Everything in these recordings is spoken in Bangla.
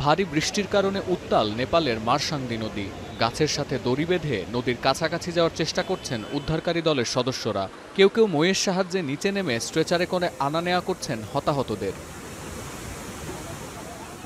ভারী বৃষ্টির কারণে উত্তাল নেপালের মারসাংদি নদী। গাছের সাথে দড়ি বেঁধে নদীর কাছাকাছি যাওয়ার চেষ্টা করছেন উদ্ধারকারী দলের সদস্যরা। কেউ কেউ মইয়ের সাহায্যে নিচে নেমে স্ট্রেচারে করে আনা নেওয়া করছেন হতাহতদের।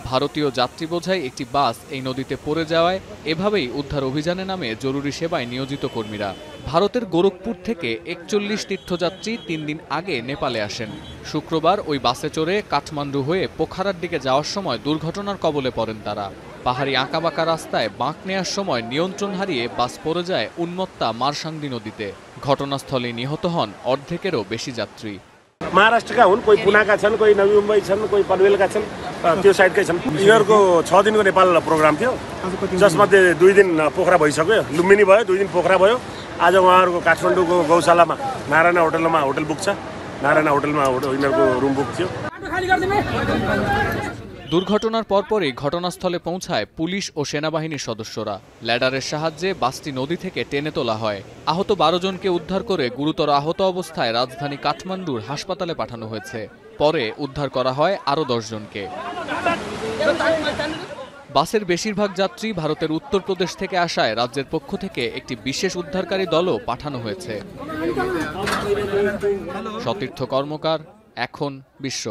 ভারতীয় যাত্রী বোঝাই একটি বাস এই নদীতে পড়ে যাওয়ায় এভাবেই উদ্ধার অভিযানে নামে জরুরি সেবায় নিয়োজিত কর্মীরা। ভারতের গোরখপুর থেকে ৪১ তীর্থযাত্রী ৩ দিন আগে নেপালে আসেন। শুক্রবার ওই বাসে চড়ে কাঠমান্ডু হয়ে পোখারার দিকে যাওয়ার সময় দুর্ঘটনার কবলে পড়েন তারা। পাহাড়ি আঁকাবাঁকা রাস্তায় বাঁক নেয়ার সময় নিয়ন্ত্রণ হারিয়ে বাস পড়ে যায় উন্মত্তা মারসাংদি नदीते। घटनास्थले निहत हन अर्धेकेरও बेसी যাত্রী। महाराष्ट्रका हुन्, कोही पुनाका छन्, कोही नवी मुम्बई छन्, कोही पनवेलका छन्, त्यो साइडकै छन्। यिनीहरूको 6 दिनको नेपाल प्रोग्राम थियो, जसमध्ये 2 दिन पोखरा भइसक्यो, लुम्बिनी भयो, 2 दिन पोखरा भयो। आज उहाँहरूको काठमाडौँको गौशालामा नारायण होटलमा होटल बुक छ, नारायण होटलमा यिनीहरूको रुम बुक थियो। দুর্ঘটনার পরপরই ঘটনাস্থলে পৌঁছায় পুলিশ ও সেনাবাহিনীর সদস্যরা। ল্যাডারের সাহায্যে বাসটি নদী থেকে টেনে তোলা হয়। আহত 12 জনকে উদ্ধার করে গুরুতর আহত অবস্থায় রাজধানী কাঠমান্ডুর হাসপাতালে পাঠানো হয়েছে। পরে উদ্ধার করা হয় আরও 10 জনকে। বাসের বেশিরভাগ যাত্রী ভারতের উত্তরপ্রদেশ থেকে আসায় রাজ্যের পক্ষ থেকে একটি বিশেষ উদ্ধারকারী দলও পাঠানো হয়েছে। সতীর্থ কর্মকার, এখন বিশ্ব।